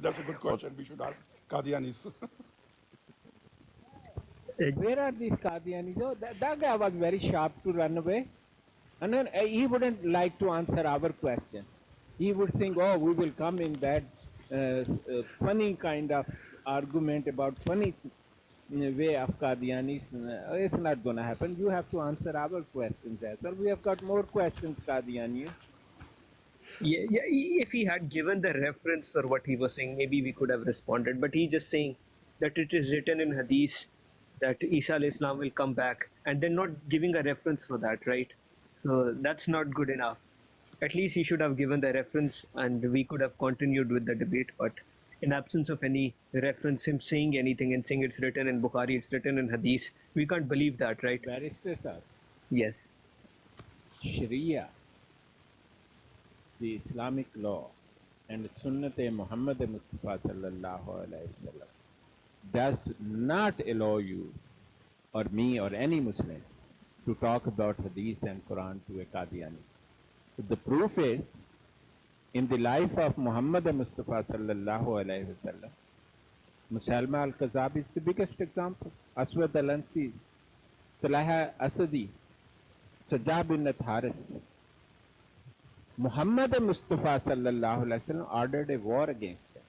That's a good question. We should ask Qadianis. Where are these Qadianis? Oh, that guy was very sharp to run away. And then he wouldn't like to answer our question. He would think, oh, we will come in that funny kind of argument about funny way of Qadianis. It's not going to happen. You have to answer our questions as well. We have got more questions, Qadiani. Yeah, yeah. If he had given the reference for what he was saying, maybe we could have responded. But he just saying that it is written in Hadith that Isa alayhi Islam will come back, and then not giving a reference for that, right? So that's not good enough. At least he should have given the reference, and we could have continued with the debate. But in absence of any reference, him saying anything and saying it's written in Bukhari, it's written in Hadith, we can't believe that, right? Barrister sir, Yes. Sharia, the Islamic law, and Sunnat Muhammad Mustafa sallallahu alaihi wasallam does not allow you or me or any Muslim to talk about Hadith and Quran to a Qadiani. The proof is in the life of Muhammad Mustafa sallallahu alaihi wasallam, Musalma al-Kazab is the biggest example. Aswad al-Ansi, Talaha Asadi, Sajjad bin Haris. Muhammad Mustafa sallallahu alaihi wasallam ordered a war against them.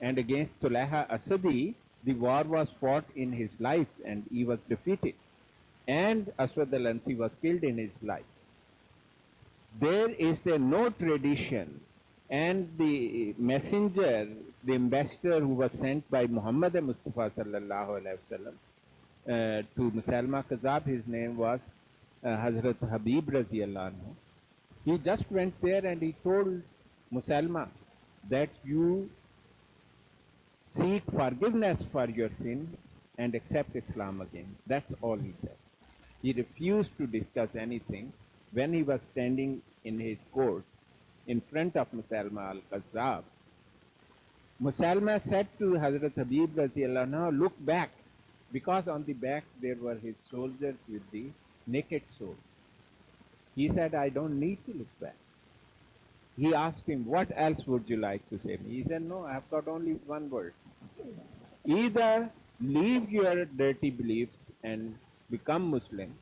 And against Tulaha Asadi, the war was fought in his life and he was defeated. And Aswad al-Ansi was killed in his life. There is no tradition, and the messenger, the ambassador who was sent by Muhammad Mustafa sallallahu alaihi wasallam to Musalma Kazab, his name was Hazrat Habib Raziyallahu anhu. He just went there and he told Musalma that you seek forgiveness for your sin and accept Islam again. That's all he said. He refused to discuss anything when he was standing in his court in front of Musalma al-Qazzab. Musalma said to Hazrat Habib Raziyallahu anhu, look back, because on the back there were his soldiers with the naked swords. He said, I don't need to look back. He asked him, what else would you like to say me? He said, no, I have got only one word. Either leave your dirty beliefs and become Muslim,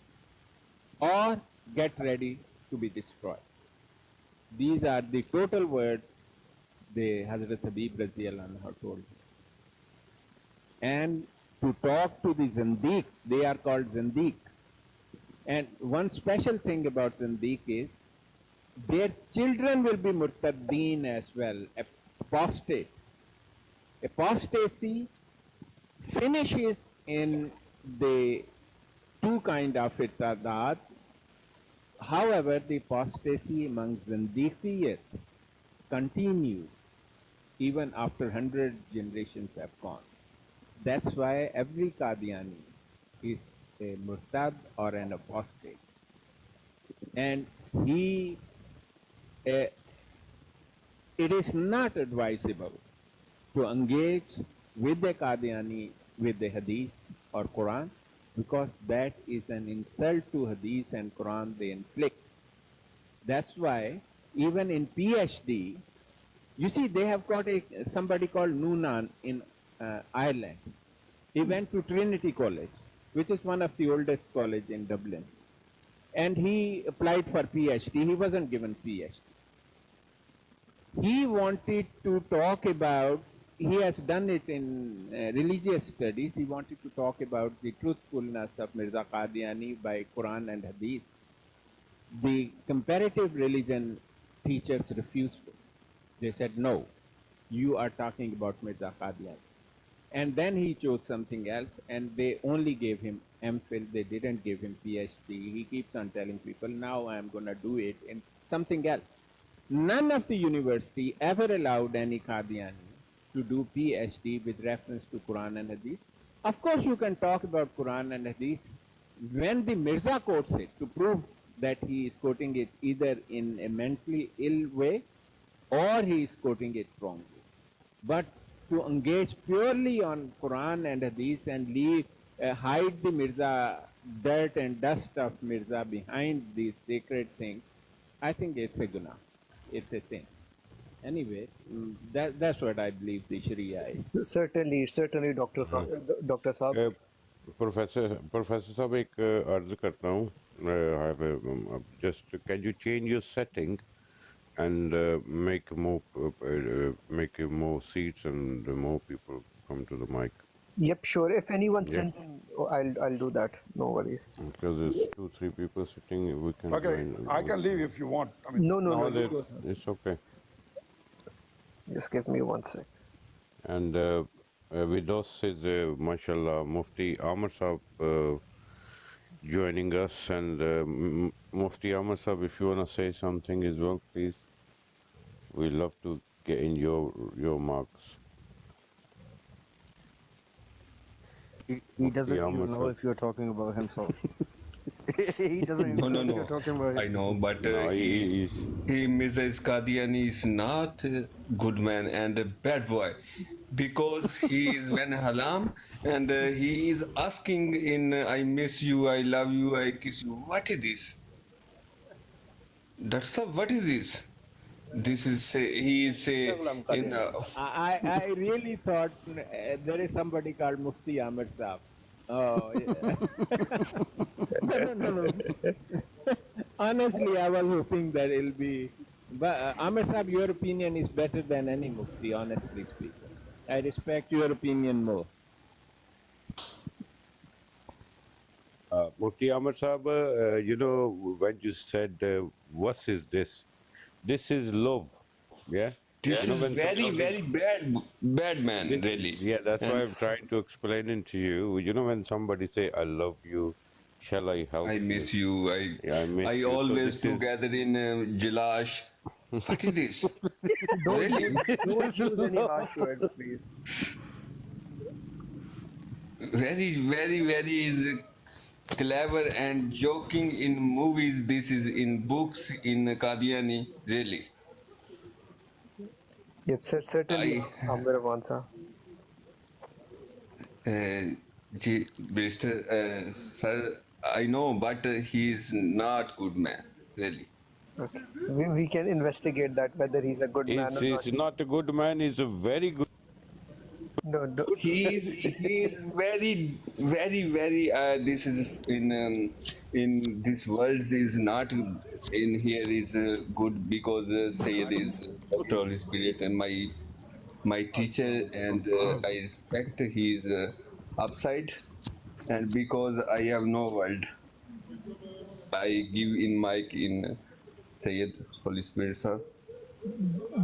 or get ready to be destroyed. These are the total words the Hazrat Habib Raziyallahu anhu told him. And to talk to the Zandiq, they are called Zandiq. And one special thing about Zandiq is their children will be murtaddeen as well, apostate. Apostasy finishes in the two kind of irtadat. However, the apostasy among Zandiqiyat continues even after 100 generations have gone. That's why every Qadiani is a murtad or an apostate. And he, it is not advisable to engage with the Qadiani with the Hadith or Quran, because that is an insult to Hadith and Quran they inflict. That's why even in PhD, you see, they have got somebody called Noonan in Ireland. He went to Trinity College, which is one of the oldest college in Dublin. And he applied for PhD. He wasn't given PhD. He wanted to talk about, he has done it in religious studies. He wanted to talk about the truthfulness of Mirza Qadiani by Quran and Hadith. The comparative religion teachers refused it. They said, no, you are talking about Mirza Qadiani. And then he chose something else, and they only gave him MPhil. They didn't give him PhD. He keeps on telling people, now I am going to do it in something else. None of the university ever allowed any Qadiani to do PhD with reference to Quran and Hadith. Of course, you can talk about Quran and Hadith when the Mirza quotes it to prove that he is quoting it either in a mentally ill way or he is quoting it wrongly. But to engage purely on Quran and Hadith and leave, hide the Mirza dirt and dust of Mirza behind these sacred things, I think it's a guna. It's a sin. Anyway, that's what I believe the Sharia is. Certainly, Doctor Saab. Professor साहब एक अर्ज करता हूँ just can you change your setting and make more seats and more people come to the mic Yep, sure. If anyone yeah sends in, oh, I'll do that. No worries. because there's 2-3 people sitting we can Okay, I can leave if you want. I mean, No, no you that go, sir. it's okay Just give me 1 sec. and with us is mashallah Mufti Amar Saab joining us and Mufti Amar Saab if you want to say something as well please we love to get in your marks He Mufti doesn't Amar even know Saab if you're talking about himself. He doesn't No, even know no, if you're no. talking about I him. know, but no Mrs. Qadiani is not a good man and a bad boy because he is when halam and he is asking in I miss you, I love you, I kiss you. What is this? That's the what is this? This is he is say in I really thought there is somebody called Mufti Ahmed Saab. Oh, yeah. No. Honestly, I was hoping that it'll be. But Ahmed Saab, your opinion is better than any Mufti, honestly speaking. I respect your opinion more. Mufti Ahmad Saab, you know, when you said, what is this? This is love. Yeah? this You know, is when very somebody. very bad man This, really. yeah, that's why And I'm trying to explain it to you. You know, when somebody say, I love you, shall I help I you? miss you. Yeah, I miss I you. So always this is. together in Jilash. What is this? Really? Don't use any harsh words, please. Very is clever and joking in movies. This is in books in Qadiani. Really, Yep, certainly, I, Amir Avansa. Mr. Sir, I know, but he is not good man. Really. Okay. We can investigate that whether he's a good man or not. He's not a good man, he's a very good. No. He is very. This is in this world is not in here is good because Sayyid is Dr. Holy Spirit and my teacher and I respect his upside and because I have no word I give in mic in Sayyid Holy Spirit sir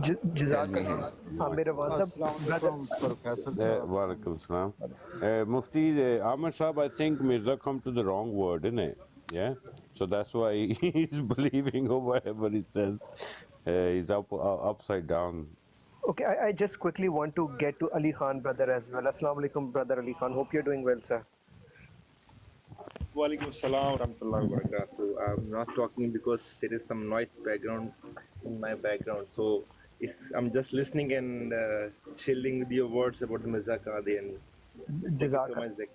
tell me him. Jazakallah. Amir Avansa. Assalamu Brother, alaikum, Professor Saab. Walaikum salam. Mufti Ahmad Saab, I think Mirza come to the wrong word, isn't it? Yeah? So that's why he's believing or whatever he says. He's upside down. okay, I just quickly want to get to Ali Khan, brother, as well. Assalamu alaikum, brother Ali Khan. Hope you're doing well, sir. Walaikum salam warahmatullahi wabarakatuh. I'm not talking because there is some noise background in my background. So I'm just listening and chilling with your words about the Mirza Qadiani. Thank you so Jazakallah. much. Zaki.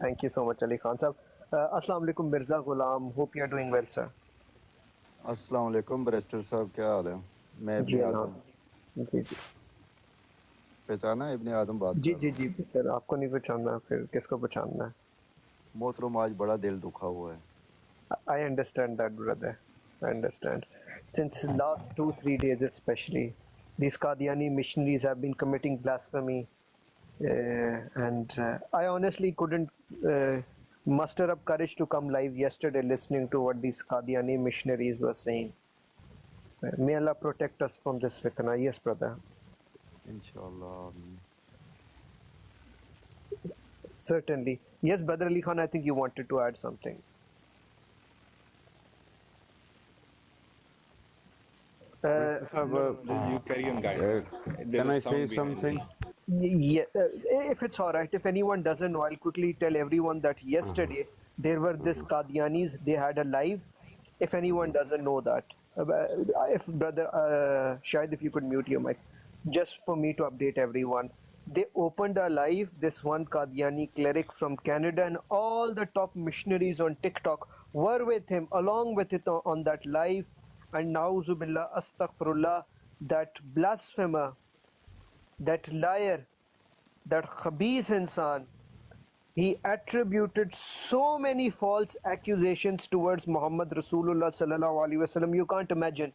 Thank you so much, Ali Khan, sir. Assalamu alaikum, Mirza Ghulam. Hope you're doing well, sir. अस्सलाम वालेकुम barrister साहब क्या हाल है मैं जी इब्ने हाँ आदम जी जी पहचाना है इब्ने आदम बात जी कर जी रहा हूँ जी सर आपको नहीं पहचानना फिर किसको पहचानना है मोहतरम आज बड़ा दिल दुखा हुआ है I understand that, brother. I understand. Since last 2-3 days, especially, these Qadiani missionaries have been committing blasphemy, and I honestly couldn't muster up courage to come live yesterday, listening to what these Qadiani missionaries were saying. May Allah protect us from this fitna. Yes, brother. इंशाल्लाह Certainly. Yes, brother Ali Khan. I think you wanted to add something. You carry on, guys. Can I say something? Yeah, if it's all right, if anyone doesn't know, I'll quickly tell everyone that yesterday there were this Qadianis, they had a live. If anyone doesn't know that, if brother Shahid, if you could mute your mic, just for me to update everyone. They opened a live, this one Qadiani cleric from Canada, and all the top missionaries on TikTok were with him, along with it on that live. And na'uzubillah, astaghfirullah, that blasphemer, that liar, that khabis insan, he attributed so many false accusations towards Muhammad Rasulullah sallallahu alaihi wasallam. You can't imagine.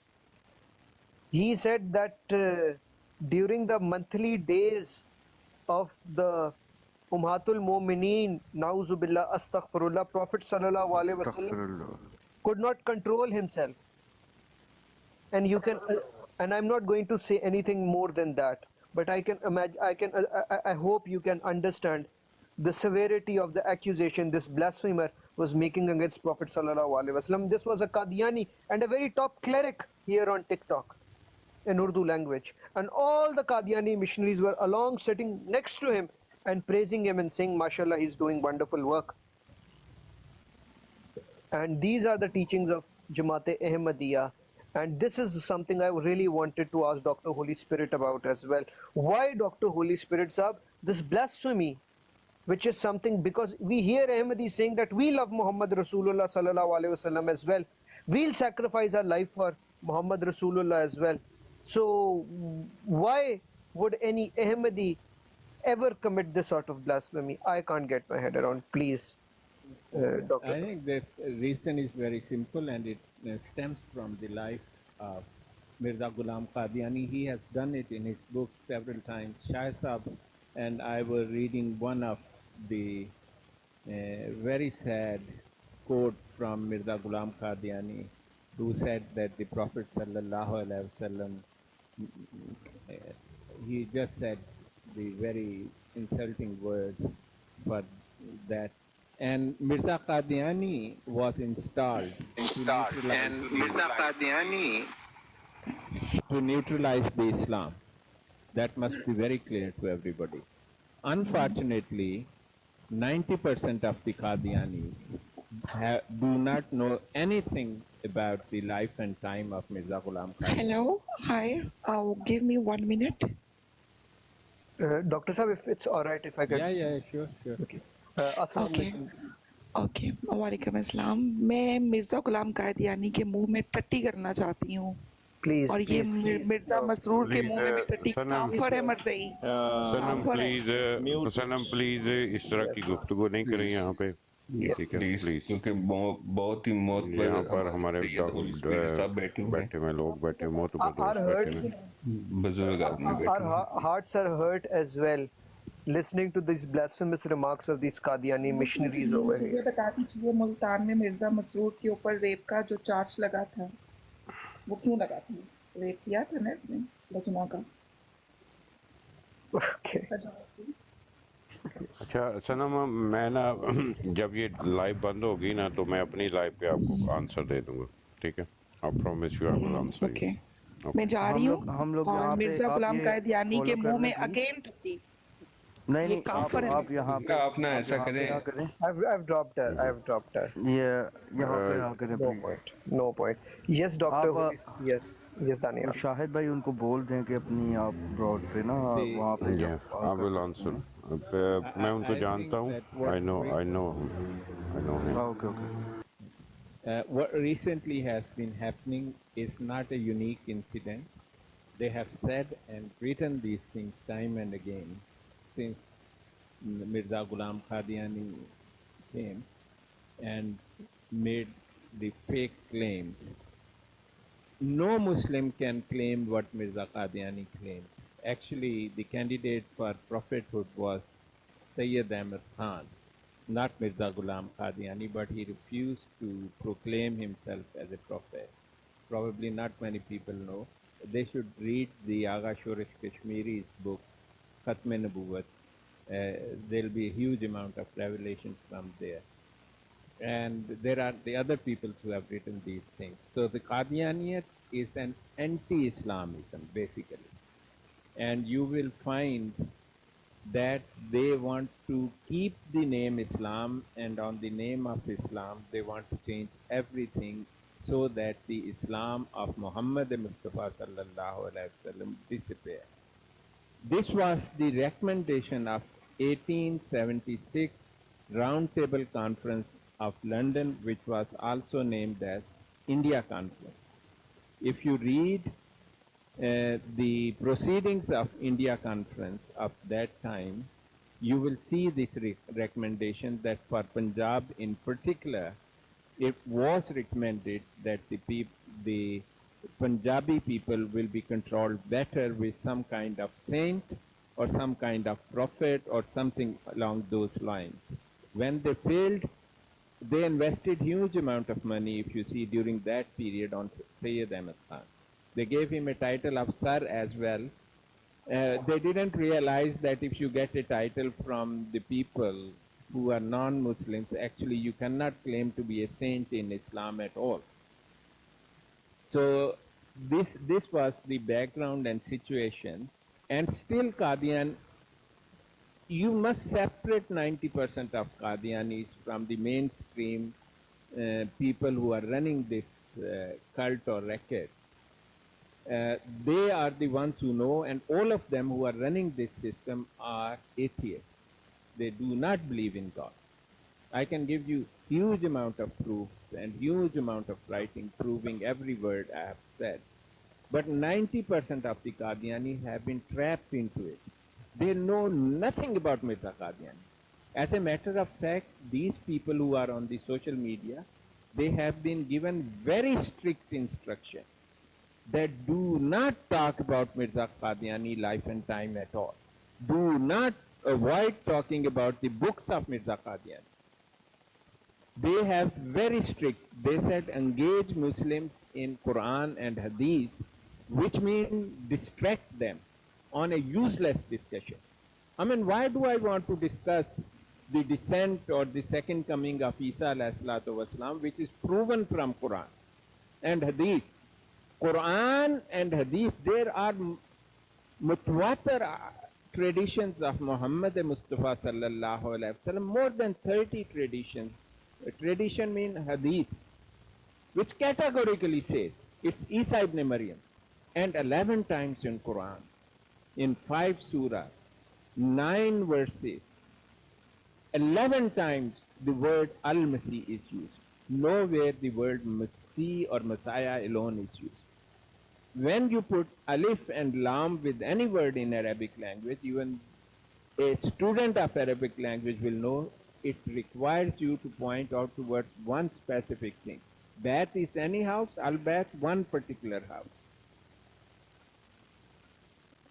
He said that during the monthly days of the Ummatul Mu'mineen, Nauzubillah, Astaghfirullah, Prophet sallallahu alaihi wasallam could not control himself. And you can, and I'm not going to say anything more than that, but I can imagine, I hope you can understand the severity of the accusation this blasphemer was making against Prophet sallallahu alaihi wasallam. This was a Qadiani and a very top cleric here on TikTok in Urdu language, and all the Qadiani missionaries were along sitting next to him and praising him and saying, "Mashallah, he's doing wonderful work." And these are the teachings of Jamaat-e Ahmadiyya. And this is something I really wanted to ask Dr. Holy Spirit about as well. Why, Dr. Holy Spirit Sahab, this blasphemy, which is something, because we hear Ahmadis saying that we love Muhammad Rasulullah sallallahu alaihi wasallam as well. We'll sacrifice our life for Muhammad Rasulullah as well. So why would any Ahmadi ever commit this sort of blasphemy? I can't get my head around. Please, Dr. I think the reason is very simple, and it stems from the life of Mirza Ghulam Qadiani. He has done it in his books several times. Shah Sahib and I were reading one of the very sad quote from Mirza Ghulam Qadiani, who said that the Prophet sallallahu alaihi wasallam, he just said the very insulting words for that. And Mirza Qadiani was installed to neutralize the Islam. That must be very clear to everybody. Unfortunately, 90% of the Qadianis do not know anything about the life and time of Mirza Ghulam Qadiani. Hello, hi. Give me 1 minute. Dr. Sahab, if it's all right, if I could. Yeah, sure. Okay. Assalamu okay alaikum. Okay वालेकुम अस्सलाम। मैं मिर्ज़ा गुलाम कादियानी के मुंह में टट्टी करना चाहती हूँ, Please, और ये please. मिर्ज़ा मसरूर के Please, मुंह में भी टट्टी सनम काफर है मरज़ई, सनम काफर है। सनम प्लीज इस तरह की गुफ्तगू नहीं करें यहाँ पे, ठीक है प्लीज, प्लीज। क्योंकि बहुत ही मौत यहाँ पर हमारे सब बैठे हुए बैठे हुए लोग बैठे मोहत Our hurts, बुजुर्ग आदमी बैठे our हुए। hearts are hurt as well, listening to these blasphemous remarks of these Qadiani missionaries over मुझे here. बता दीजिए, मुल्तान में मिर्ज़ा मसरूर के ऊपर रेप का जो चार्ज लगा था, वो क्यों लगा था? रेप किया था ना इसने लजना का? Okay. इसका जवाब दीजिए। अच्छा सनम, मैं ना जब ये लाइव बंद होगी ना तो मैं अपनी लाइव पे आपको आंसर दे दूंगा, ठीक है? I promise you I will answer okay, you. मैं जा रही हूँ। हम लोग और यहाँ पे मिर्ज़ा आप गुलाम ये कादियानी के follow मुंह करना में please। अगेन टट्टी। नहीं ये नहीं, काफर है। आप यहाँ पे आप ना ऐसा यहाँ पे करें। ना करें, I've dropped her. I've dropped her. ये यहाँ पे ना करें No please। point. No point. Yes, Doctor. आप Yes, Daniel. शाहिद भाई उनको बोल दें कि अपनी आप ब्रॉड पे ना वहाँ पे Yeah, I will answer. मैं उनको जानता हूँ। I know him. Okay okay. What recently has been happening is not a unique incident. They have said and written these things time and again since Mirza Ghulam Qadiani came and made the fake claims. No Muslim can claim what Mirza Qadiani claimed. Actually, the candidate for prophethood was Sayyid Ahmed Khan, not Mirza Ghulam Qadiani, but he refused to proclaim himself as a prophet. Probably not many people know. They should read the Agha Shoresh Kashmiri's book, Khatm-e-Nabuwat. There'll be a huge amount of revelation from there. And there are the other people who have written these things. So the Qadianiyat is an anti-Islamism, basically. And you will find that they want to keep the name Islam, and on the name of Islam, they want to change everything so that the Islam of Muhammad Mustafa sallallahu alaihi wasallam disappear. This was the recommendation of 1876 Roundtable Conference of London, which was also named as India Conference. If you read the proceedings of India Conference of that time, you will see this recommendation that for Punjab in particular, it was recommended that the Punjabi people will be controlled better with some kind of saint or some kind of prophet or something along those lines. When they failed, they invested huge amount of money, if you see, during that period on Sayyid Ahmad Khan. They gave him a title of Sir as well. They didn't realize that if you get a title from the people who are non-Muslims, actually you cannot claim to be a saint in Islam at all. So this was the background and situation. And still Qadian, you must separate 90% of Qadianis from the mainstream people who are running this cult or racket. They are the ones who know, and all of them who are running this system are atheists. They do not believe in God. I can give you huge amount of proofs and huge amount of writing proving every word I have said. But 90% of the Qadiani have been trapped into it. They know nothing about Mirza Qadiani. As a matter of fact, these people who are on the social media, they have been given very strict instruction that do not talk about Mirza Qadiani life and time at all. Do not avoid talking about the books of Mirza Qadiani. They have very strict, they said engage Muslims in Quran and Hadith, which means distract them on a useless discussion. I mean, why do I want to discuss the descent or the second coming of Isa alayhi salatu wasalam, which is proven from Quran and Hadith? Quran and Hadith, there are mutawatir traditions of Muhammad Mustafa sallallahu alaihi wasallam, more than 30 traditions. A tradition means Hadith, which categorically says it's Isa ibn Maryam, and 11 times in Quran, in 5 surahs, 9 verses, 11 times the word Al-Masih is used. Nowhere the word Masih or Messiah alone is used. When you put alif and lam with any word in Arabic language, even a student of Arabic language will know it requires you to point out towards one specific thing. Bat is any house, al-Bat one particular house.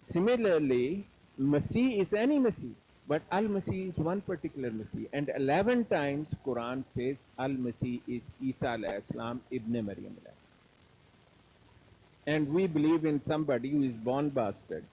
Similarly, Masih is any Masih, but Al-Masih is one particular Masih. And 11 times Quran says Al-Masih is Isa alayhi salam ibn Maryam alayhi. And we believe in somebody who is born bastard,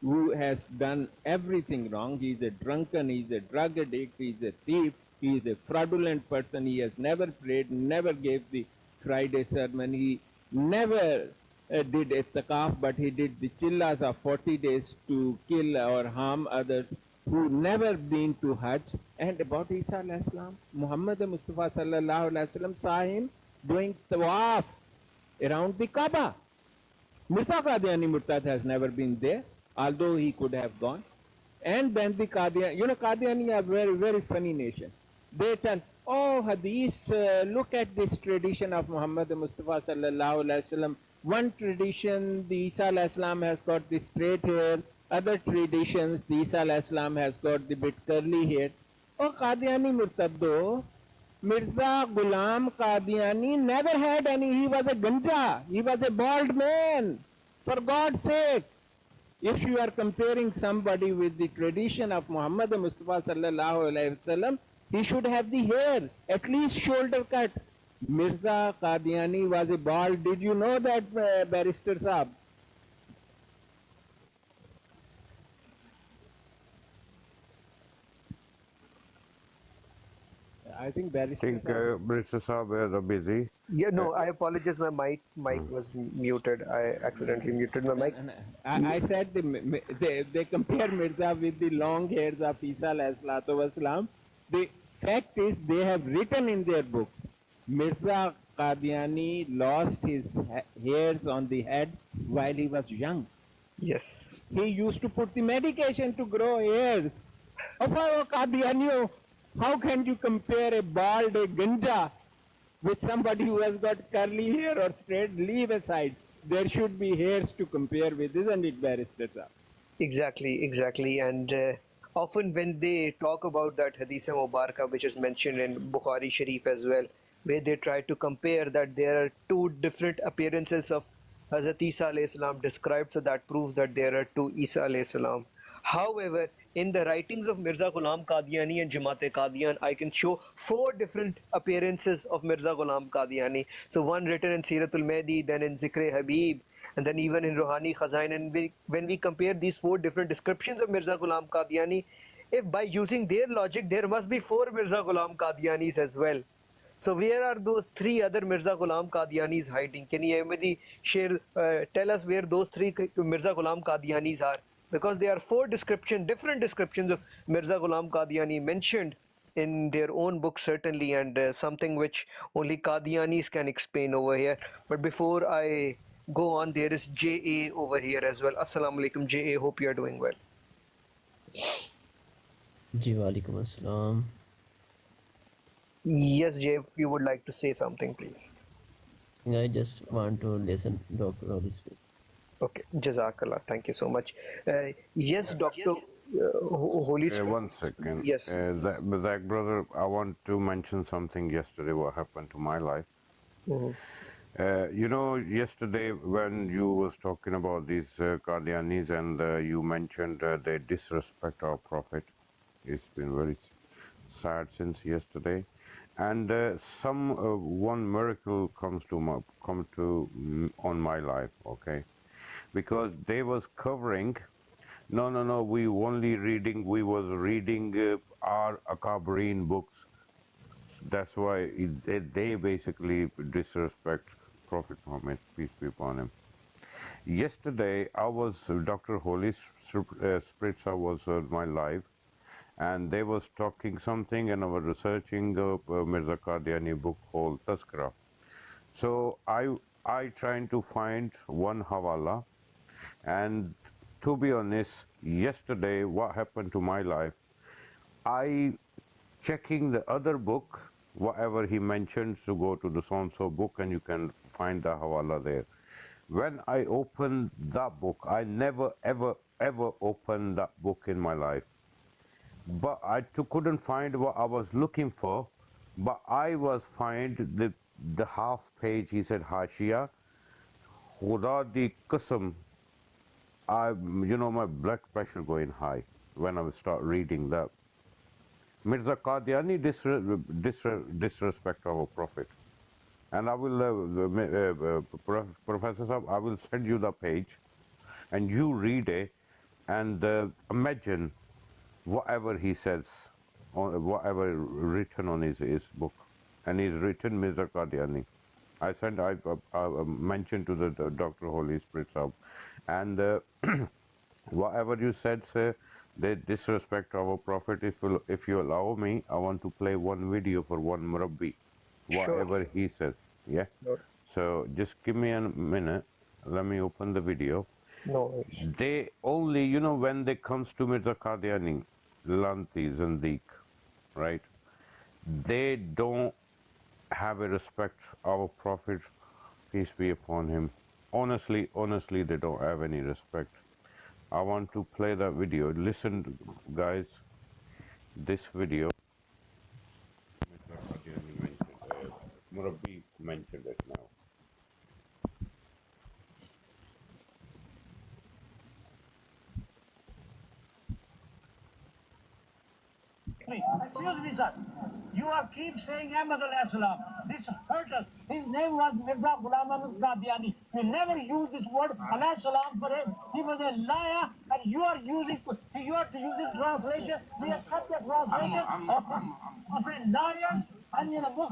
who has done everything wrong. He is a drunken, he is a drug addict, he is a thief, he is a fraudulent person, he has never prayed, never gave the Friday sermon, he never did itikaf, but he did the chillas of 40 days to kill or harm others, who never been to Hajj. And about Isa alayhi salam, Muhammad Mustafa sallallahu alaihi wasallam saw him doing tawaf around the Kaaba. Mirza Qadiani Murtad has never been there, although he could have gone. And then the Qadiani, Qadiani are very, very funny nation. They tell, oh, Hadith, look at this tradition of Muhammad Mustafa sallallahu alaihi wasallam. One tradition, the Isa alayhi salam has got the straight hair. Other traditions, the Isa alayhi salam has got the bit curly hair. Oh, Qadiani Murtaddo, Mirza Ghulam Qadiani never had any. He was a ganja. He was a bald man. For God's sake, if you are comparing somebody with the tradition of Muhammad Mustafa sallallahu alaihi wasallam, he should have the hair, at least shoulder cut. Mirza Qadiani was a bald. Did you know that, Barrister Saab? I think Barrister Mr. Saab are busy. Yeah, no, I apologize. My mic was muted. I accidentally muted my mic. I said they compare Mirza with the long hairs of Isa alayhi salatu wasalam. The fact is they have written in their books, Mirza Qadiani lost his hairs on the head while he was young. Yes. He used to put the medication to grow hairs. Oh, Qadiani, how can you compare a bald, a ganja, with somebody who has got curly hair or straight? Leave aside. there should be hairs to compare with, isn't it, Barrister Saab? Exactly. And often when they talk about that Hadith Mubarakah, which is mentioned in Bukhari Sharif as well, where they try to compare that there are two different appearances of Hazrat Isa alayhi salam described, so that proves that there are two Isa alayhi salam. However, in the writings of Mirza Ghulam Qadiani and Jamaat Qadian, I can show 4 different appearances of Mirza Ghulam Qadiani. So one written in Siratul Mahdi, then in Zikr Habib, and then even in Rohani Khazain. And when we compare these 4 different descriptions of Mirza Ghulam Qadiani, if by using their logic, there must be 4 Mirza Ghulam Qadianis as well. So where are those 3 other Mirza Ghulam Qadianis hiding? Can you Ahmadi share, tell us where those 3 Mirza Ghulam Qadianis are? Because there are 4 different descriptions of Mirza Ghulam Qadiani mentioned in their own book certainly, and something which only Qadianis can explain over here. But before I go on, there is JA over here as well. Assalamu alaikum JA, hope you are doing well. जी वालेकुम अस्सलाम. Yes JA, if you would like to say something please. I just want to listen Dr. Holy Spirit. Okay, Jazakallah, thank you so much. Yes, Dr. Holy Spirit. 1 second. Yes. Zach, brother, I want to mention something yesterday, what happened to my life. You know, yesterday when you was talking about these Qadianis and you mentioned they disrespect our Prophet, it's been very sad since yesterday. And one miracle come to on my life, okay? Because they was covering, no, we was reading our Akabreen books. That's why they basically disrespect Prophet Muhammad, peace be upon him. Yesterday, Dr. Holy Spirit was my live, and they was talking something, and I was researching Mirza Qadiani book called Tazkira. So I trying to find one Hawala, and to be honest, yesterday what happened to my life, I checking the other book, whatever he mentions, to go to the so-and-so book and you can find the Hawala there. When I opened that book, I never ever opened that book in my life. But I couldn't find what I was looking for, but I was find the half page, he said, Hashia, Khuda di Qasam. My blood pressure going high when I would start reading that. Mirza Qadiani disrespect our Prophet. And I will, Professor Saab, I will send you the page and you read it and imagine whatever he says, or whatever written on his book. And he's written Mirza Qadiani. I mentioned to the Dr. Holy Spirit Saab. And whatever you said, sir, they disrespect our Prophet. If you allow me, I want to play one video for one Murabbi, whatever he says. Yeah. Sure. So just give me a minute. Let me open the video. No worries. They only, when they comes to Mirza Qadiani, Lanti, Zandiq, right? They don't have a respect our Prophet, peace be upon him. Honestly, they don't have any respect. I want to play that video. Listen, guys, this video. Murabbi mentioned it now. Excuse me, sir. You are keep saying Ahmad alayhi salam. This hurt us. His name was Mirza Ghulam Ahmad Qadiani. You never use this word alayhi salam for him. He was a liar, and you are using translation. We accept the translation of a liar and in a book.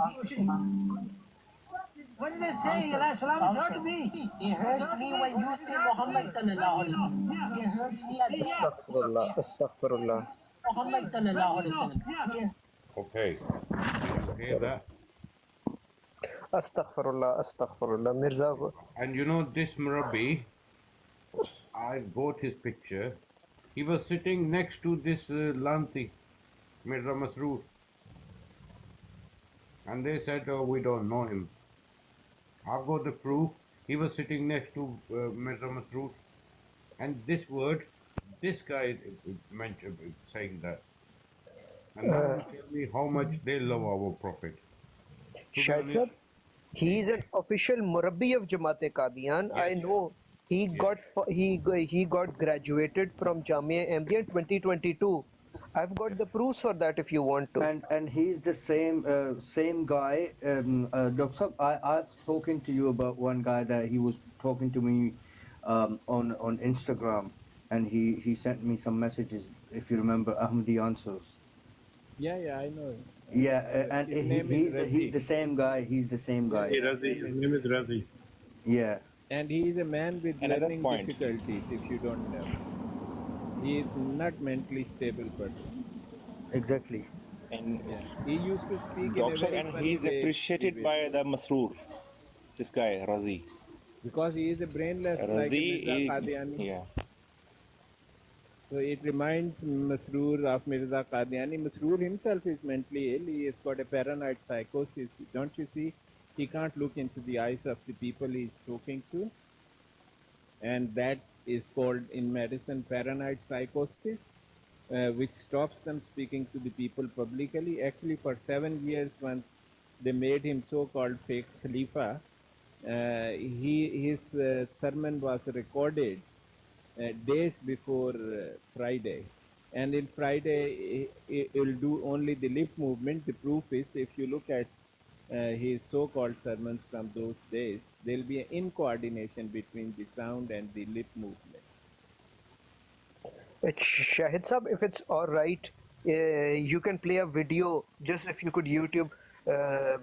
When they say alayhi salam, it hurt me. It hurts me when you say Muhammad sallallahu alaihi wasallam. It hurts me. Astaghfirullah. Muhammad sallallahu alaihi wasallam. Okay, you hear that? Astaghfirullah, Mirza. And this Murabbi, I bought his picture. He was sitting next to this Lanti, Mirza Masroor. And they said, oh, we don't know him. I've got the proof. He was sitting next to Mirza Masroor, and this guy mentioned saying that. And now you tell me how much they love our Prophet. To be Shahid honest, Sahib, he is an official Murabbi of Jamaat Qadian. I know he got graduated from Jamia Ahmadiyya in 2022. I've got the proofs for that if you want to. And he's the same guy. Dr. Saab, I've spoken to you about one guy that he was talking to me on Instagram, and he sent me some messages. If you remember, Ahmadi Answers. Yeah, I know. Yeah, and His name is he's Razi. the same guy. He's the same guy. Razi. His name is Razi. Yeah. And he is a man with Another learning point. difficulties, if you don't know. He is not mentally stable person. Exactly. And Yeah. He used to speak in a Doctor, very and funny he's way. appreciated by the Masroor. This guy, Razi. Because he is a brainless like a Razi Mirza is, Qadiani. yeah. So it reminds Masroor of Mirza Qadiani. Masroor himself is mentally ill. He has got a paranoid psychosis. Don't you see? He can't look into the eyes of the people he's talking to. And that is called in medicine paranoid psychosis, which stops them speaking to the people publicly. Actually, for 7 years, once they made him so-called fake Khalifa, his sermon was recorded days before Friday. And in Friday, he will do only the lip movement. The proof is, if you look at his so-called sermons from those days, there will be an incoordination between the sound and the lip movement. Shahid Sahib, if it's all right, you can play a video, just if you could YouTube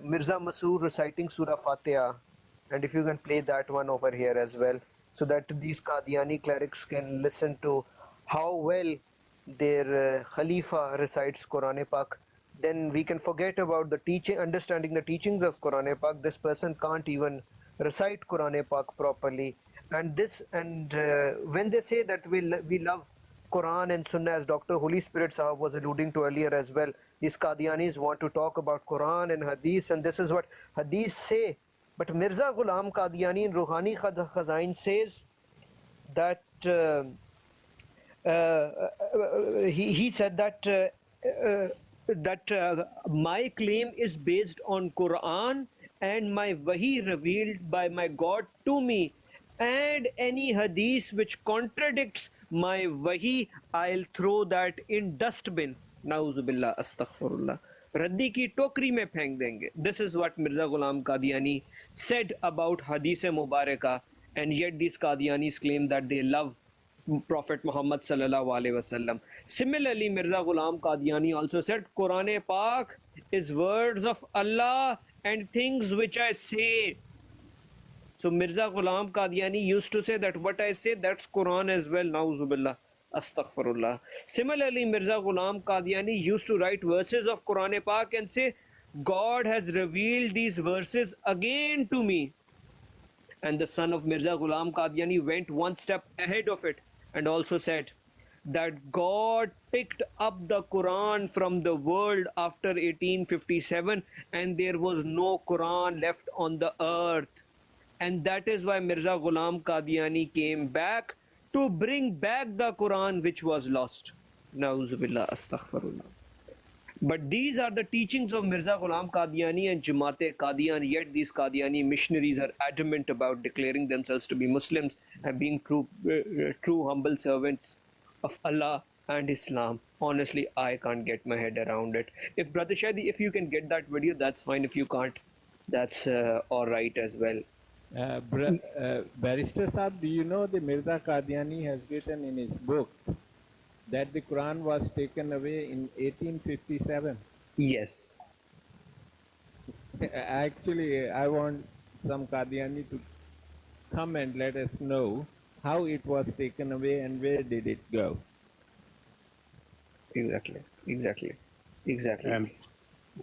Mirza Masroor reciting Surah Fatiha, and if you can play that one over here as well, so that these Qadiani clerics can listen to how well their Khalifa recites Quran Pak. Then we can forget about the teaching, understanding the teachings of Quran Pak. This person can't even recite Quran Pak properly. And when they say that we love Quran and Sunnah, as Dr. Holy Spirit Sahab was alluding to earlier as well, these Qadianis want to talk about Quran and Hadith, and this is what Hadith say. But Mirza Ghulam Qadiani in Ruhani Khazain says that he said that my claim is based on Quran and my wahi revealed by my God to me, and any hadith which contradicts my wahi, I'll throw that in dustbin. Nauzubillah, astaghfirullah. Raddi ki tokri mein pheng denge. This is what Mirza Ghulam Qadiani said about Hadith Mubarakah, and yet these Qadianis claim that they love Prophet Muhammad sallallahu alaihi wasallam. Similarly, Mirza Ghulam Qadiani also said, Quran Pak is words of Allah and things which I say. So Mirza Ghulam Qadiani used to say that what I say, that's Quran as well. Nauzubillah, astaghfirullah. Similarly, Mirza Ghulam Qadiani used to write verses of Quran Pak and say, God has revealed these verses again to me. And the son of Mirza Ghulam Qadiani went one step ahead of it and also said that God picked up the Quran from the world after 1857 and there was no Quran left on the earth. And that is why Mirza Ghulam Qadiani came back to bring back the Quran which was lost. Nauzubillah, astaghfirullah. But these are the teachings of Mirza Ghulam Qadiani and Jamaat Qadian, yet these Qadiani missionaries are adamant about declaring themselves to be Muslims and being true humble servants of Allah and Islam. Honestly, I can't get my head around it. If Brother Shadi, if you can get that video, that's fine. If you can't, that's all right as well. Barrister Saab, do you know the Mirza Qadiani has written in his book that the Quran was taken away in 1857? Yes. Actually, I want some Qadiani to come and let us know how it was taken away and where did it go. Exactly. And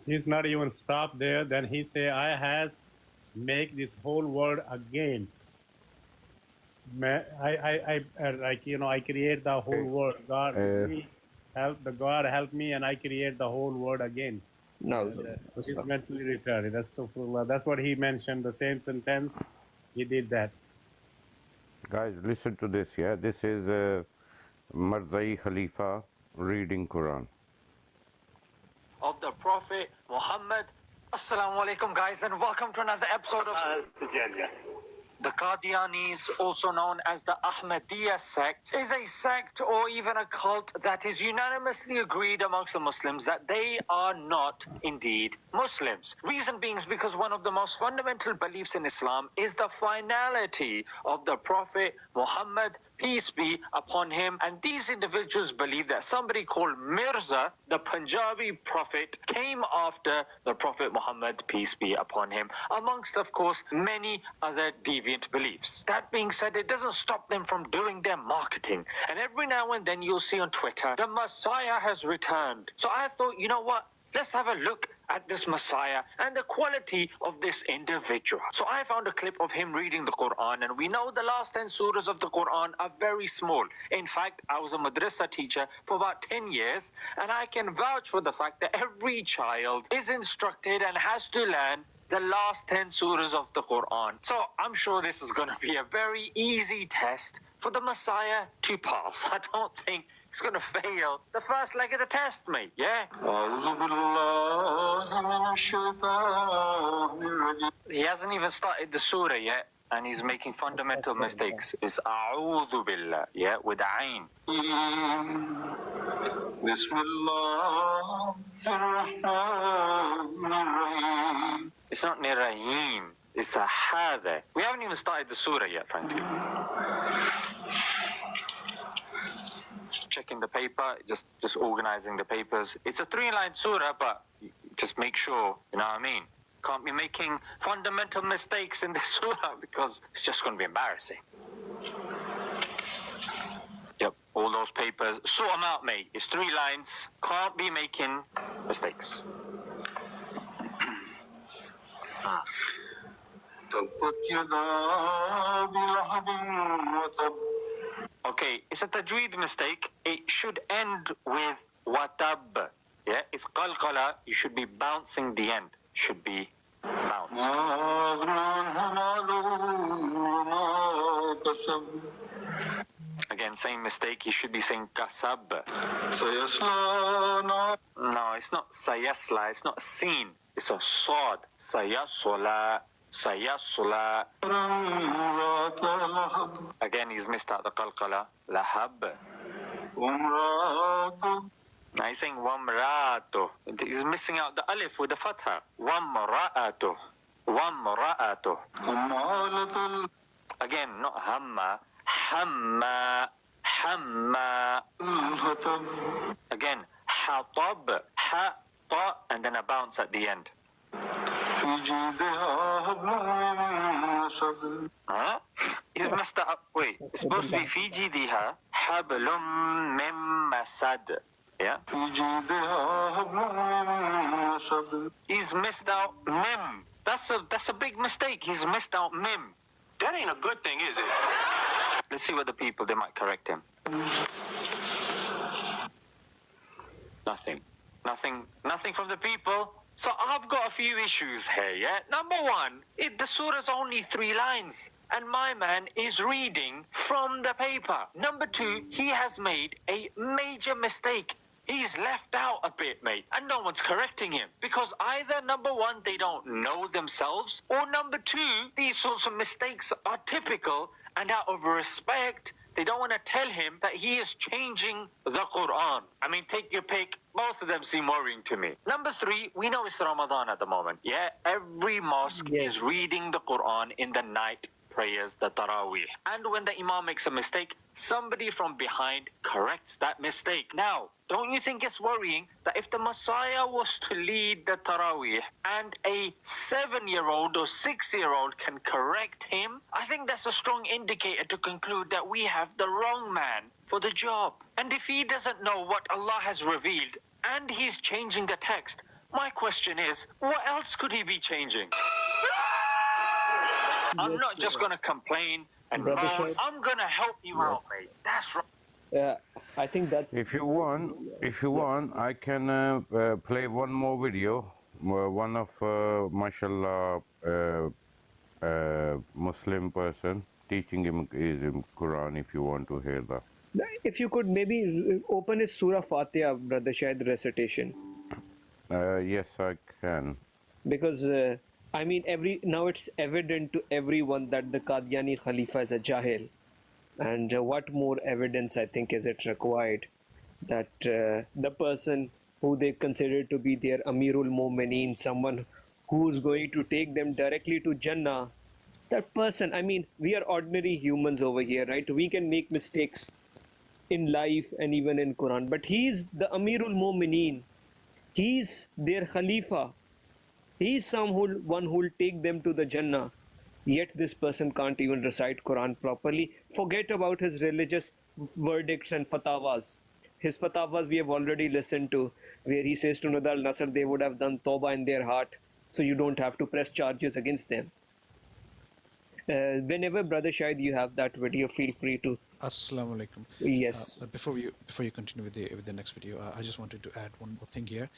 he's not even stopped there. Then he say, I has make this whole world again. I create the whole world. God help me, and I create the whole world again. No, he's mentally retarded. That's what he mentioned. The same sentence he did that. Guys, listen to this, yeah? This is Marzai Khalifa reading Quran. Of the Prophet Muhammad. Assalamu alaikum, guys, and welcome to another episode of the Qadianis, also known as the Ahmadiyya sect, is a sect or even a cult that is unanimously agreed amongst the Muslims that they are not indeed Muslims. Reason being is because one of the most fundamental beliefs in Islam is the finality of the Prophet Muhammad, peace be upon him. And these individuals believe that somebody called Mirza, the Punjabi prophet, came after the Prophet Muhammad, peace be upon him, amongst, of course, many other deviant beliefs. That being said, it doesn't stop them from doing their marketing. And every now and then you'll see on Twitter, the Messiah has returned. So I thought, you know what? Let's have a look at this Messiah and the quality of this individual. So I found a clip of him reading the Quran, and we know the last 10 surahs of the Quran are very small. In fact, I was a madrasa teacher for about 10 years, and I can vouch for the fact that every child is instructed and has to learn the last 10 surahs of the Quran. So I'm sure this is going to be a very easy test for the Messiah to pass. I don't think he's going to fail the first leg of the test, mate. Yeah? He hasn't even started the surah yet, and he's making fundamental mistakes. It's A'udhu Billah, yeah, with Ain. Bismillah. It's not Nirayim, it's a Hada. We haven't even started the surah yet, frankly. Checking the paper, just organizing the papers. It's a 3-line surah, but just make sure, you know what I mean? Can't be making fundamental mistakes in this surah because it's just going to be embarrassing. Yep, all those papers, sort them out, mate. It's 3 lines, can't be making mistakes. Okay, it's a tajweed mistake. It should end with watab. Yeah, it's qalqala. You should be bouncing the end. Should be bounced. Again, same mistake. You should be saying kasab. No, it's not sayasla. It's not a sin. It's a sod. Sayasla. Sayasla. Again, he's missed out the qalqala. Lahab. Now he's saying wamra'atu. He's missing out the alif with the fatha. Wamra'atu. Wamra'atu. Again, not hamma. Hamma. Hamma. Again, hatab. Ha, ta, and then a bounce at the end. Huh? He's messed that up. Wait, it's supposed to be Fiji diha hablum mim masad. Yeah? He's missed out mim. That's a big mistake. He's missed out mim. That ain't a good thing, is it? Let's see what the people, they might correct him. Nothing. Nothing from the people. So I've got a few issues here, yeah? Number one, the surah's only 3 lines, and my man is reading from the paper. Number two, he has made a major mistake. He's left out a bit, mate, and no one's correcting him. Because either, number one, they don't know themselves, or number two, these sorts of mistakes are typical, and out of respect, they don't want to tell him that he is changing the Quran. I mean, take your pick. Both of them seem worrying to me. Number three, we know it's Ramadan at the moment. Yeah, every mosque is reading the Quran in the night prayers, the Taraweeh. And when the Imam makes a mistake, somebody from behind corrects that mistake. Now, don't you think it's worrying that if the Messiah was to lead the Taraweeh and a 7-year-old or 6-year-old can correct him, I think that's a strong indicator to conclude that we have the wrong man for the job. And if he doesn't know what Allah has revealed and he's changing the text, my question is, what else could he be changing? I'm not just going to complain and moan. I'm going to help you out, mate. That's right. Yeah, I think that's... If you want, I can play one more video. One of, mashallah, Muslim person teaching him is in Quran if you want to hear that. If you could maybe open his Surah Fatiha, Brother Shahid recitation. Yes, I can. Because I mean, now it's evident to everyone that the Qadiani Khalifa is a Jahil. And what more evidence, I think, is it required that the person who they consider to be their Amirul Mu'mineen, someone who's going to take them directly to Jannah, that person, I mean, we are ordinary humans over here, right? We can make mistakes in life and even in Quran, but he's the Amirul Mu'mineen. He's their Khalifa. He's someone who will take them to the Jannah. Yet this person can't even recite Quran properly. Forget about his religious verdicts and fatwas. His fatwas we have already listened to, where he says to Nadal Nasr they would have done tawbah in their heart, so you don't have to press charges against them. Whenever Brother Shahid you have that video, feel free to. Assalamu alaikum. Yes. Before you continue with the next video, I just wanted to add one more thing here.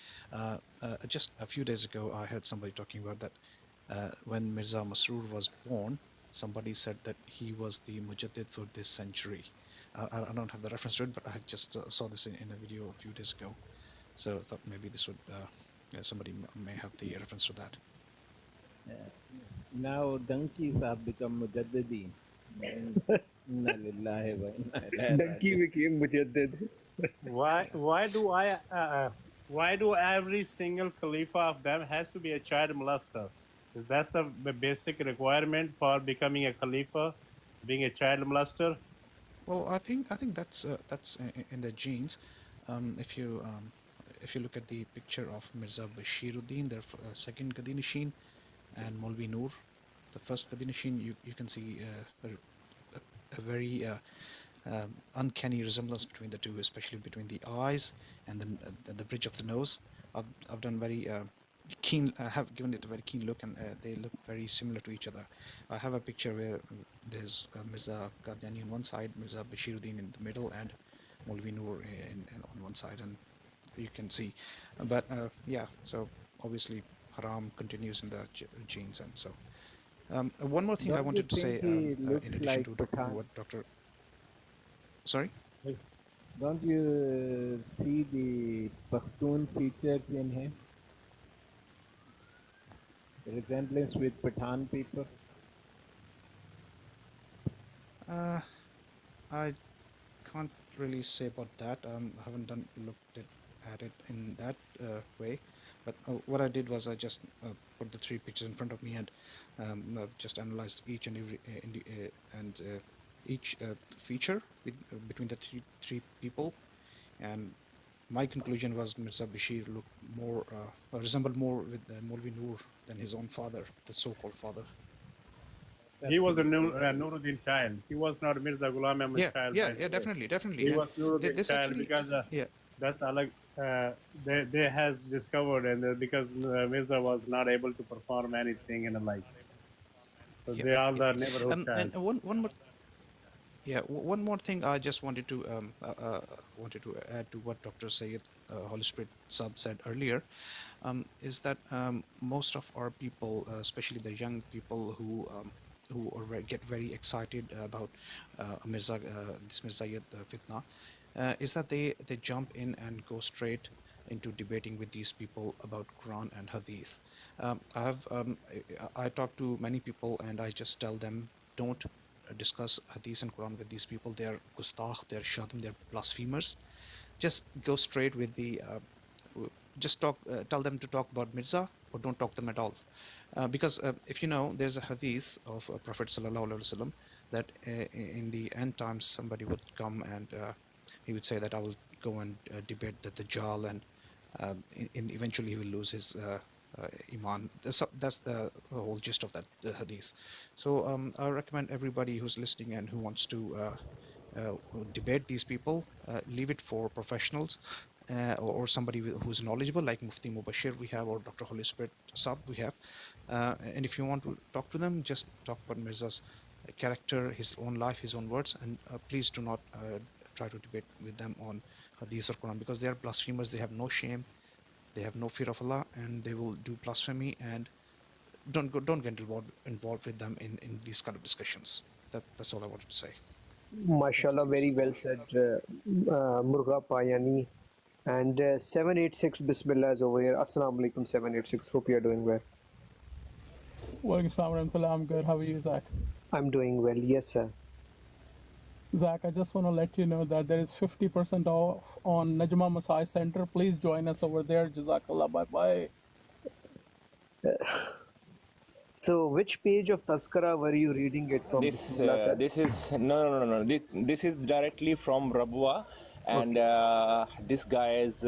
Just a few days ago, I heard somebody talking about that when Mirza Masroor was born, somebody said that he was the Mujaddid for this century. I don't have the reference to it, but I just saw this in a video a few days ago. So I thought maybe this would somebody may have the reference to that. Now donkeys have become mujaddideen. Inna lillahi wa inna ilaihi Donkey became Mujaddid. Why do every single Khalifa of them has to be a child molester? Is that the basic requirement for becoming a Khalifa, being a child molester? Well, I think that's in the genes. If you look at the picture of Mirza Bashiruddin, their second Qadi Nishin, and Maulvi Noor, the first Qadi Nishin, you can see a very uncanny resemblance between the two, especially between the eyes and the bridge of the nose. I've done very keen. I have given it a very keen look, and they look very similar to each other. I have a picture where there's Mirza Qadiani on one side, Mirza Bashiruddin in the middle, and Maulvi Noor on one side, and you can see. But yeah, so obviously haram continues in the genes, and so. One more thing Don't I wanted to say, he in looks addition like to Pathan? what Dr. Sorry? Don't you see the Pashtun features in him? The resemblance with Pathan people? I can't really say about that. I haven't looked at it in that way. But what I did was I just put the three pictures in front of me and just analyzed each and every each feature between the three people, and my conclusion was Mirza Bashir looked more resembled more with Maulvi Noor than his own father, the so-called father. He was a Nuruddin child. He was not Mirza Ghulam Ahmad child. Yeah, definitely. He was Nuruddin child because that's they has discovered, and because Mirza was not able to perform anything in a life. So they are the neighborhood child. And one more thing I just wanted to add to what Dr. Sayyid Holy Spirit Sab said earlier, is that most of our people, especially the young people who get very excited about this Mirzayat fitna, is that they jump in and go straight into debating with these people about Quran and Hadith. I talk to many people and I just tell them, don't discuss Hadith and Quran with these people. They are gustakh, they are shatim, they are blasphemers. Just go straight with the tell them to talk about Mirza, or don't talk to them at all. Because if you know, there's a hadith of Prophet Sallallahu Alaihi Wasallam that in the end times somebody would come and he would say that I will go and debate the Dajjal, and eventually he will lose his iman. That's the whole gist of that hadith. So I recommend everybody who's listening and who wants to debate these people, leave it for professionals. Or somebody who's knowledgeable, like Mufti Mubashir we have, or Dr. Holy Spirit Sab we have. And if you want to talk to them, just talk about Mirza's character, his own life, his own words, and please do not try to debate with them on Hadith or Quran, because they are blasphemers. They have no shame, they have no fear of Allah, and they will do blasphemy and don't get involved with them in these kind of discussions. That's all I wanted to say. MashaAllah, very well said, Murga Payani. And 786 Bismillah is over here. Assalamu alaikum 786. Hope you are doing well. Walaikum salam warahmatullah. I'm good. How are you, Zach? I'm doing well. Yes, sir. Zach, I just want to let you know that there is 50% off on Najma Massage Center. Please join us over there. Jazakallah. Bye-bye. So, which page of Tazkara were you reading it from? Bismillah, sir? This is no. This is directly from Rabwa, and this guy's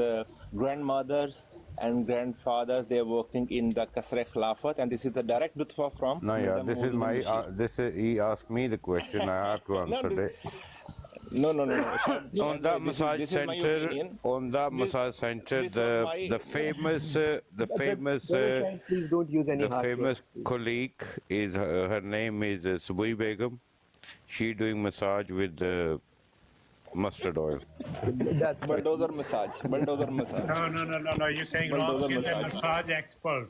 grandmothers and grandfathers, they're working in the Kasre Khilafat, and this is the direct dutfa from. No, yeah, the this is my. He asked me the question. I have to answer it. No. On the massage center, the famous Please don't use any the famous colleague is her name is Subui Begum. She doing massage with mustard oil. That's bulldozer massage. No. You're saying wrong. She's a massage expert.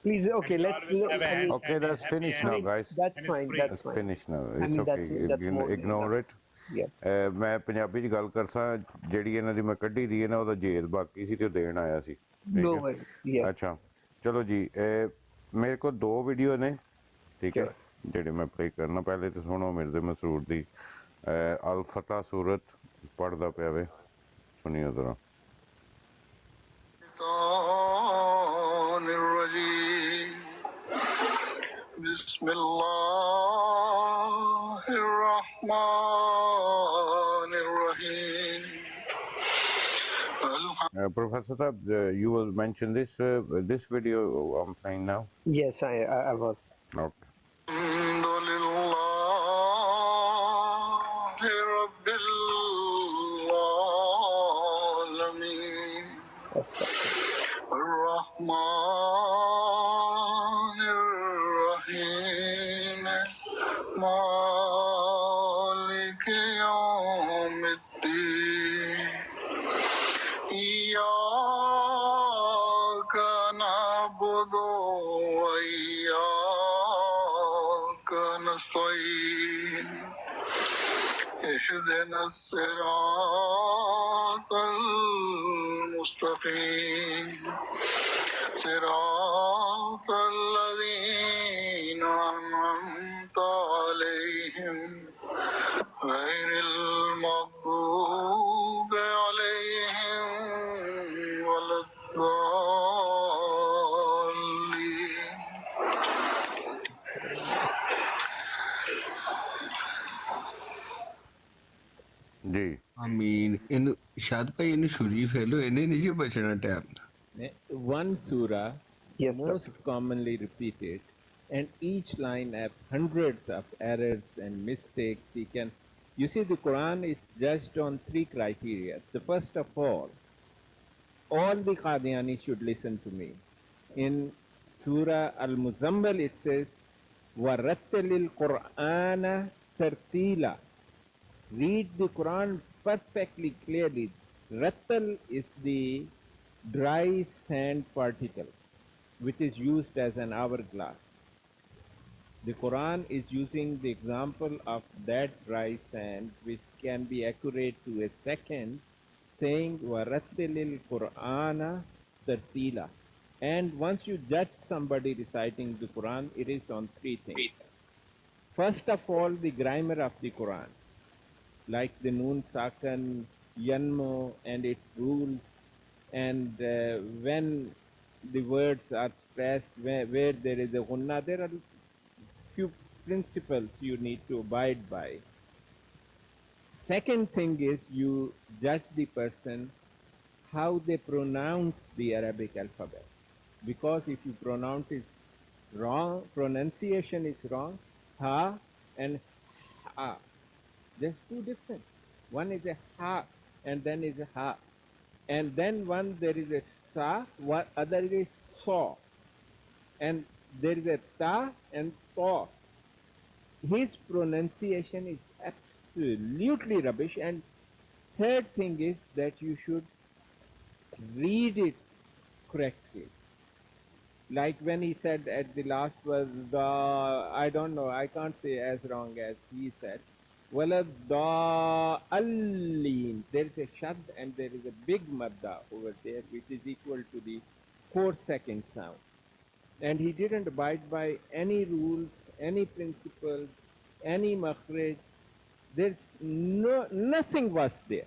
Please, okay, let's. Okay, that's finished now, guys. That's fine. That's fine. Finished now. I It's mean, okay. that's more than Ignore it. Yeah. ਮੈਂ ਪੰਜਾਬੀ ਚ ਗੱਲ ਕਰਸਾਂ ਜਿਹੜੀ ਇਹਨਾਂ ਦੀ ਮੈਂ ਕੱਢੀ ਦੀ ਹੈ ਨਾ ਉਹਦਾ ਜੇਦ ਬਾਕੀ ਸੀ ਤੇ ਉਹ ਦੇਣ ਆਇਆ ਸੀ ਠੀਕ No ਹੈ? worries. Yes. ਅੱਛਾ ਚਲੋ ਜੀ ਮੇਰੇ ਕੋਲ 2 ਵੀਡੀਓ ਨੇ ਠੀਕ ਹੈ ਜਿਹੜੇ ਮੈਂ ਪਲੇ ਕਰਨਾ ਪਹਿਲੇ ਤੇ ਸੁਣੋ ਮਿਰਜ਼ਾ ਮਸਰੂਰ ਦੀ ਅਲ ਫਤਹ ਸੂਰਤ ਪੜਦਾ ਪਿਆ ਵੇ ਸੁਣਿਓ ਜ਼ਰਾ بسم الله الرحمن الرحيم. Professor Saab, you will mention this video I'm playing now? Yes, I was. Okay. الحمد لله رب العالمين. الرحمن الرحيم مالك يوم الدين إياك نعبد وإياك نستعين اهدنا الصراط المستقيم صراط الذين أنعمت عليهم غير المغضوب عليهم ولا الضالين. जी आमीन इन शायद भाई इन शरीफ है लो इन्हें नहीं बचना time One surah Yes, most commonly repeated, and each line have hundreds of errors and mistakes. You see, the Quran is judged on 3 criteria. The first of all the Qadiani should listen to me. In Surah Al-Muzammil it says, وَرَتَّلِ الْقُرْآنَ تَرْتِيلًا. Read the Quran perfectly clearly. Rattal is the dry sand particle which is used as an hourglass. The Quran is using the example of that dry sand which can be accurate to a second, saying وَرَتِّلِ الْقُرْآنَ تَرْتِيلًا. And once you judge somebody reciting the Quran, it is on 3 things. First of all, the grammar of the Quran, like the Noon Sakan, Yanmo and its rules, and when the words are stressed, where there is a gunna, there are few principles you need to abide by. Second thing is you judge the person how they pronounce the Arabic alphabet, because if you pronounce it wrong, pronunciation is wrong, ha and ha, there's 2 different. One is a ha and then is a ha, and then one there is a sa, what other is saw, and there is a ta and ta. His pronunciation is absolutely rubbish. And third thing is that you should read it correctly. Like when he said at the last was the, I don't know, I can't say as wrong as he said. Wala dallin. There is a shad and there is a big madda over there, which is equal to the 4-second sound. And he didn't abide by any rules, any principles, any makhraj. There's nothing was there.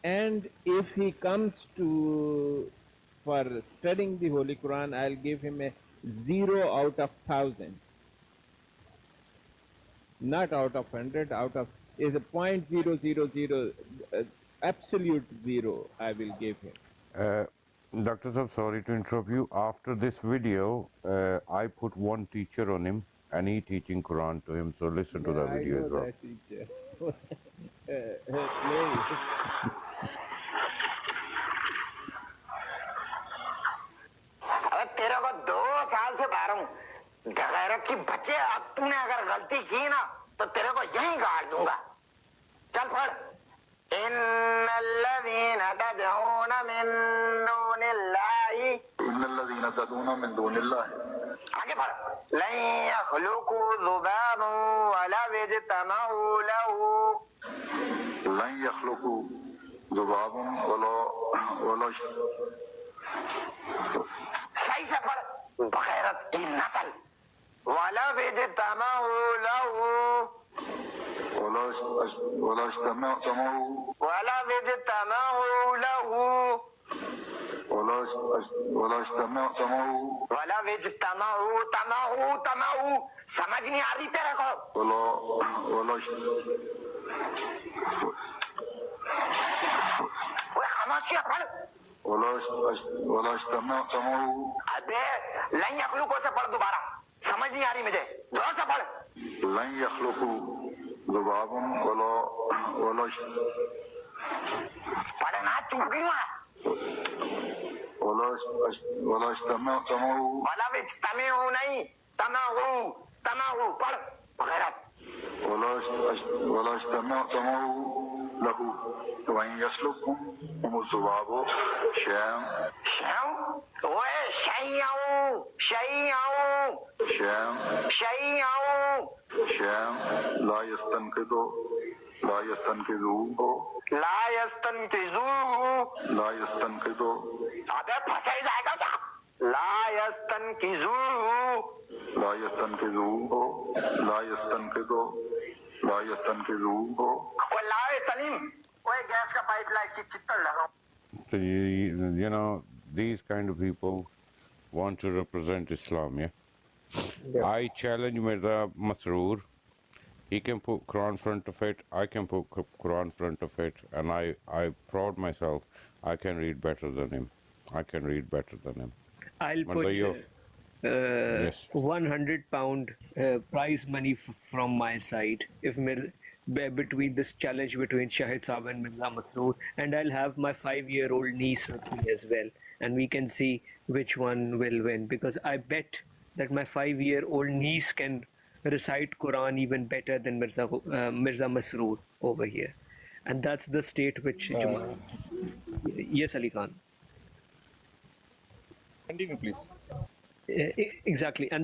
And if he comes to for studying the Holy Quran, I'll give him a 0 out of 1,000. Not out of 100, out of is a 0.000, absolute 0 I will give him. Dr. Sab, sorry to interrupt you. After this video, I put one teacher on him and he teaching Quran to him. So listen to that video as well. That teacher. अबे तेरे को 2 साल से बता रहा हूँ, बगैरत की बच्चे, अब तूने अगर गलती की ना तो तेरे को यहीं गाड़ दूंगा. चल पढ़. इन्नल्लज़ीना तदऊना मिन दूनिल्लाहि, इन्नल्लज़ीना तदऊना मिन दूनिल्लाहि. आगे पढ़. लन यखलुकू ज़ुबाबन वला यजतमऊ लहू. लन यखलुकू ज़ुबाबन वला सही से पढ़. बगैरत की नस्ल. वला यजतमऊ लहू. वला यजतमऊ लहू. वला तमऊ. समझ नहीं आ रही तेरे को? वो खामोश किया. पढ़. अबे लन यखलुकू से पढ़ दोबारा. समझ नहीं आ रही मुझे. जोर से पढ़. लन यखलुकू ज़ुबाबन वला पढ़ना चुप गई मैं. वला यजतमऊ नहीं, तमऊ पढ़. बगैरत. वला यजतमऊ लहू वइन यसलुकुम ज़ुबाब शैअन. ओए शैअन ला यस्तनकिज़ु अबे फंसे जाएगा क्या? ला यस्तनकिज़ु. ओए लाए सलीम, ओए गैस का पाइप ला, इसकी चित्तड़ लगाओ. So you know, these kind of people want to represent Islam, yeah? I challenge Mirza Masroor. He can put Quran front of it, I can put Quran front of it, and I proud myself, I can read better than him. I'll But put yes. £100 prize money from my side if between this challenge between Shahid Saab and Mirza Masroor, and I'll have my 5-year-old niece with me as well, and we can see which one will win, because I bet that my 5-year-old niece can recite Quran even better than Mirza Masroor over here, and that's the state which yes, Ali Khan. Continue, please. Exactly. And